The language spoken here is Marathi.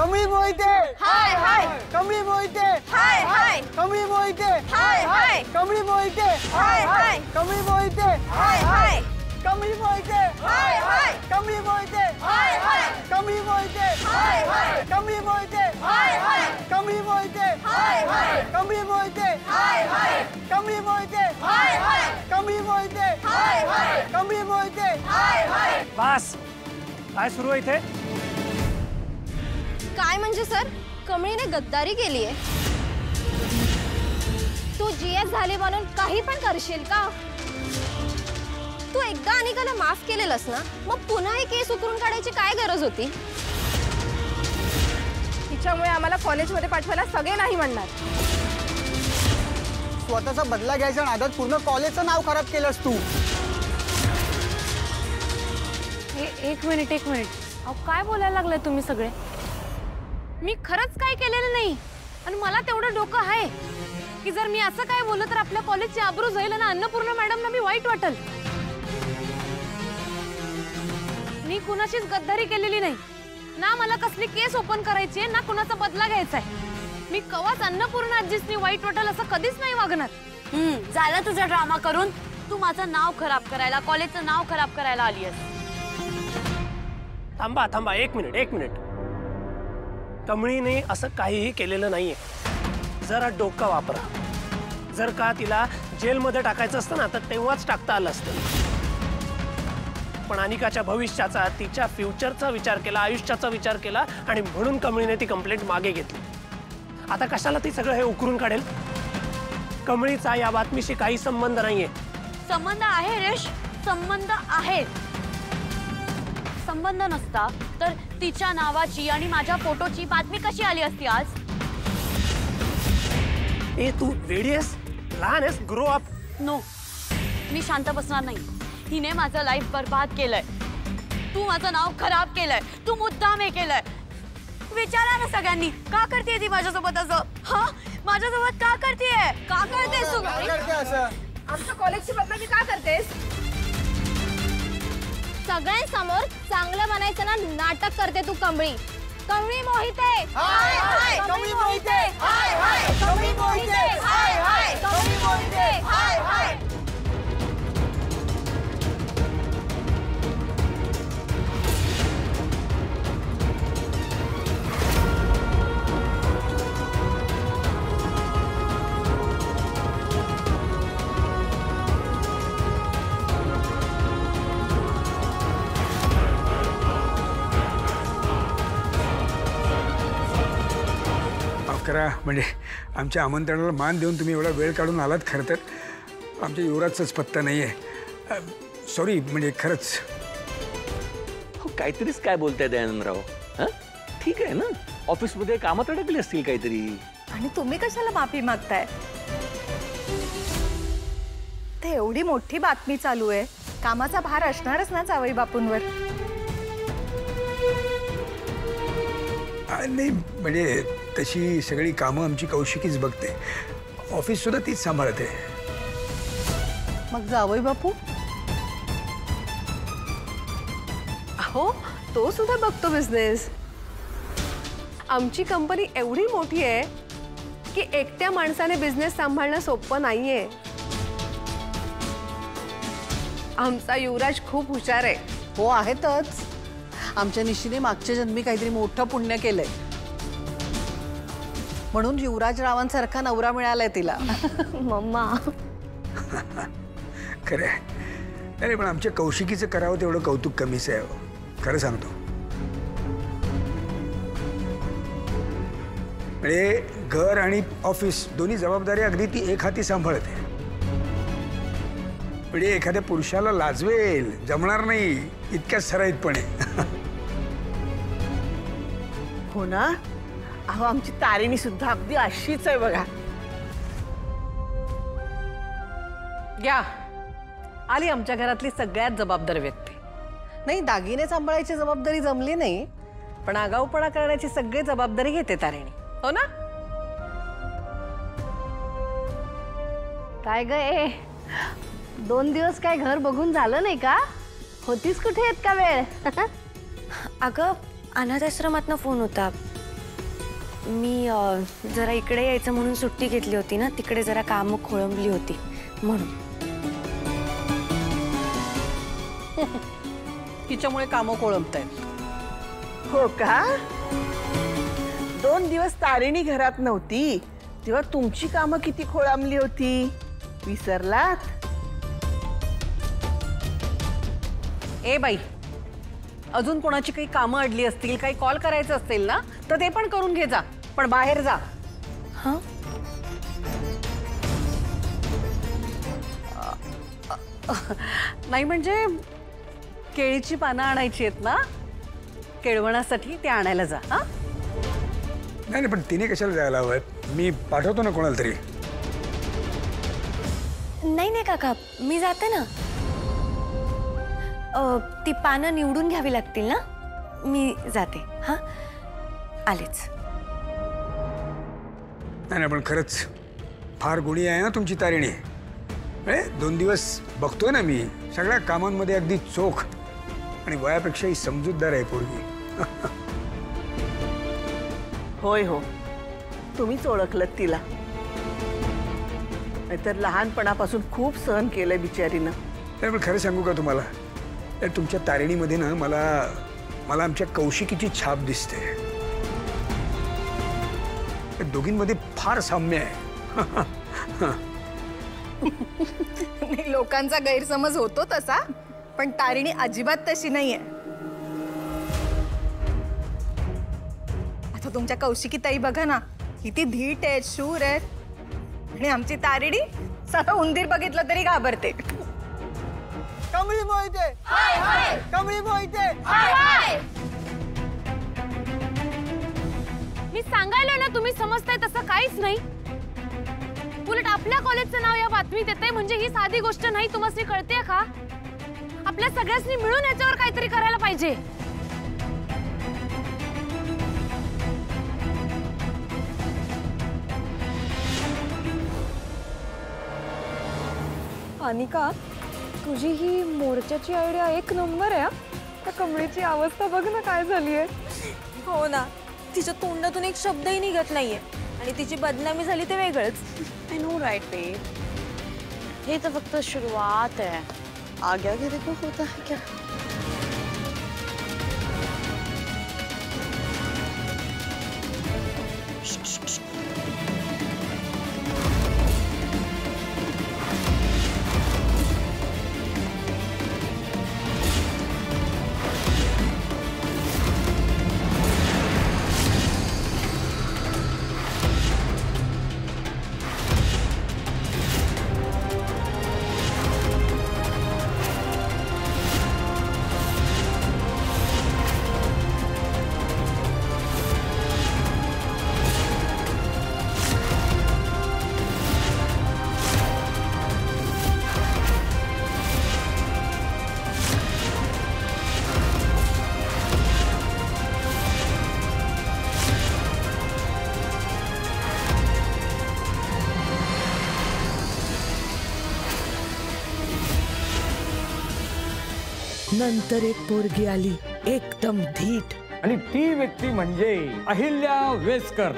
कमळी मोहिते हाय हाय कमळी मोहिते हाय हाय कमळी मोहिते हाय हाय कमळी मोहिते हाय हाय कमळी मोहिते हाय हाय कमळी मोहिते हाय हाय कमळी मोहिते हाय हाय कमळी मोहिते हाय हाय कमळी मोहिते हाय हाय कमळी मोहिते हाय हाय कमळी मोहिते हाय हाय कमळी मोहिते हाय हाय कमळी मोहिते हाय हाय कमळी मोहिते हाय हाय। बस काय सुरू आहे इथे? काय म्हणजे सर, कमळीने गद्दारी केली आहे? तू जीएस झाली म्हणून काही पण करशील का? तू एकदा अनिकाला माफ केलेलंस ना, मग पुन्हा एक केस उकरून काढायची काय गरज होती? तिच्यामुळे आम्हाला कॉलेजमध्ये पाठवायला सगळे नाही म्हणणार। स्वतःचा बदला घ्यायच्या नादात पूर्ण कॉलेजचं नाव खराब केलंस तू। एक मिनिट अहो काय बोलायला लागलाय तुम्ही सगळे? मी खरंच काय केलेलं नाही आणि मला तेवढं डोकं आहे की जर मी असं काय बोललं तर आपल्या कॉलेजची आबरू जाईल ना, अन्नपूर्णा मॅडमना मी वाईट वाटेल। मी कुणाशीच गद्दारी केलेली नाही ना, मला कसली केस ओपन करायची आहे ना कुणाचा बदला घ्यायचा आहे। मी कवाच अन्नपूर्णा आजीसनी वाईट वाटेल असं कधीच नाही वागणार। झाला तुझा ड्रामा करून, तू माझं नाव खराब करायला, कॉलेजचं नाव खराब करायला आली आहेस। थांबा थांबा, एक मिनिट। कमळीने असं काहीही केलेलं नाहीये। जरा डोकं वापरा। जर का तिला जेलमध्ये टाकायचं असतं ना तर तेव्हाच टाकता आलं असतं, पण अनिकाच्या भविष्याचा, तिच्या फ्युचरचा विचार केला, आयुष्याचा विचार केला आणि म्हणून कमळीने ती कंप्लेंट मागे घेतली। आता कशाला ती सगळं हे उकरून काढेल? कमळीचा या बातमीशी काही संबंध नाहीये। संबंध आहे रेश, संबंध आहे। संबंध नसता तर तिच्या नावाची आणि माझ्या फोटोची बातमी कशी आली असती आज? ए तू वेडी आहेस, लहान आहेस, ग्रो अप। नो, मी शांत बसणार नाही। हिने माझं लाईफ बर्बाद केलंय, तू माझं नाव खराब केलंय, तू मुद्दाम हे केलंय। विचारा ना सगळ्यांनी, का करतेय ती माझ्यासोबत असं? हा, माझ्यासोबत का करतेय? का करतेस तू? करते असं? आमच्या कॉलेजची बदनामी का करतेस? सगळ्यांसमोर चांगलं बनायचं ना नाटक करते तू कमळी। कमळी मोहिते हाय हाय कमळी मोहिते हाय हाय कमळी मोहिते हाय हाय कमळी मोहिते हाय हाय। करा म्हणजे आमच्या आमंत्रणाला मान देऊन तुम्ही एवढा वेळ काढून आलात। खरं तर आमच्या युवराजचाच पत्ता नाही आहे। सॉरी, म्हणजे खरंच काहीतरीच काय बोलताय दयानंदराव? हां ठीक आहे ना, ऑफिसमध्ये कामात अडकली असतील काहीतरी। आणि तुम्ही कशाला माफी मागताय? ते एवढी मोठी बातमी चालू आहे, कामाचा भार असणारच ना जावई बापूंवर। नाही म्हणजे तशी सगळी कामं आमची कौशिकीच बघते, ऑफिस सुद्धा तीच सांभाळते। मग जावई बापू? अहो तो सुद्धा बघतो बिझनेस। आमची कंपनी एवढी मोठी आहे की एकट्या माणसाने बिझनेस सांभाळणं सोपं नाहीये। आमचा युवराज खूप हुशार आहे। हो आहेतच, आमच्या निशीने मागच्या जन्मी काहीतरी मोठं पुण्य केलंय म्हणून युवराजरावांसारखा नवरा मिळालाय तिला। मम्मा खरं आहे, अरे पण आमच्या कौशिकीचं करावं तेवढं कौतुक कमीच आहे, खरं सांगतो। म्हणजे घर आणि ऑफिस दोन्ही जबाबदारी अगदी ती एक हाती सांभाळते। म्हणजे एखाद्या पुरुषाला लाजवेल, जमणार नाही इतक्या सराईतपणे। हो ना, अहो आमची तारिणी सुद्धा अगदी अशीच आहे बघा। घ्या, आली आमच्या घरातली सगळ्यात जबाबदार व्यक्ती। नाही, दागिने सांभाळायची जबाबदारी जमली नाही, पण आगाऊपणा करण्याची सगळी जबाबदारी घेते तारिणी, हो ना? काय गे, 2 दिवस काय घर बघून झालं नाही का? होतीस कुठे आहेत का वेळ? अगं अनाथाश्रमातनं फोन होता, मी जरा इकडे यायचं म्हणून सुट्टी घेतली होती ना, तिकडे जरा कामं खोळंबली होती म्हणून. तिच्यामुळे कामं कोळंबतायत. हो का? 2 दिवस तारिणी घरात नव्हती तेव्हा तुमची कामं किती खोळंबली होती, विसरलात? ए बाई, अजून कोणाची काही कामं अडली असतील, काही कॉल करायचं असतील ना, तर ते पण करून घे जा, पण बाहेर जा. हां नाही म्हणजे केळीची पानं आणायची आहेत ना, केळवणासाठी ते आणायला जा. हा नाही नाही, पण तिने कशाला जायला हवंय? मी पाठवतो ना कोणाला तरी. नाही नाही काका, मी जाते ना. ती पानं निवडून घ्यावी लागतील ना, मी जाते. हां आलेच. नाही नाही, पण खरंच फार गुणी आहे ना तुमची तारिणी. 2 दिवस बघतोय ना मी, सगळ्या कामांमध्ये अगदी चोख आणि वयापेक्षाही समजूतदार आहे पोरगी. होय हो, तुम्हीच ओळखलत तिला. नाहीतर लहानपणापासून खूप सहन केलंय बिचारीनं. नाही पण खरं सांगू का तुम्हाला, तुमच्या तारिणीमध्ये ना मला आमच्या कौशिकीची छाप दिसते. दोघींमध्ये फार साम्य आहे. लोकांचा गैरसमज होतो तसा, पण तारिणी अजिबात तशी नाहीये. आता तुमच्या कौशिकी ताई बघा ना, किती धीट आहेत, शूर आहेत. आणि आमची तारिणी साधा उंदीर बघितलं तरी घाबरते. कमळी मोहिते, कमळी मोहिते. मी सांगायला ना, तुम्ही समजताय तसं काहीच नाही. उलट आपल्या कॉलेजचं नाव या बातमीत येतंय म्हणजे ही साधी गोष्ट नाही. तुम्हाला कळतेय का? आपल्या सगळ्यांनी मिळून याच्यावर काहीतरी करायला पाहिजे. अनिका, तुझी ही मोर्चाची आयडिया 1 नंबर आहे. त्या कमळीची अवस्था बघ ना काय झाली आहे. हो ना, तिच्या तोंडातून एक शब्दही निघत नाहीये आणि तिची बदनामी झाली ते वेगळंच. I know right babe. ये तो फक्त शुरुआत है, आगे आगे देखो होता है क्या. नंतर एक पोरगी आली, एकदम धीट. आणि ती व्यक्ती म्हणजे अहिल्या वेसकर.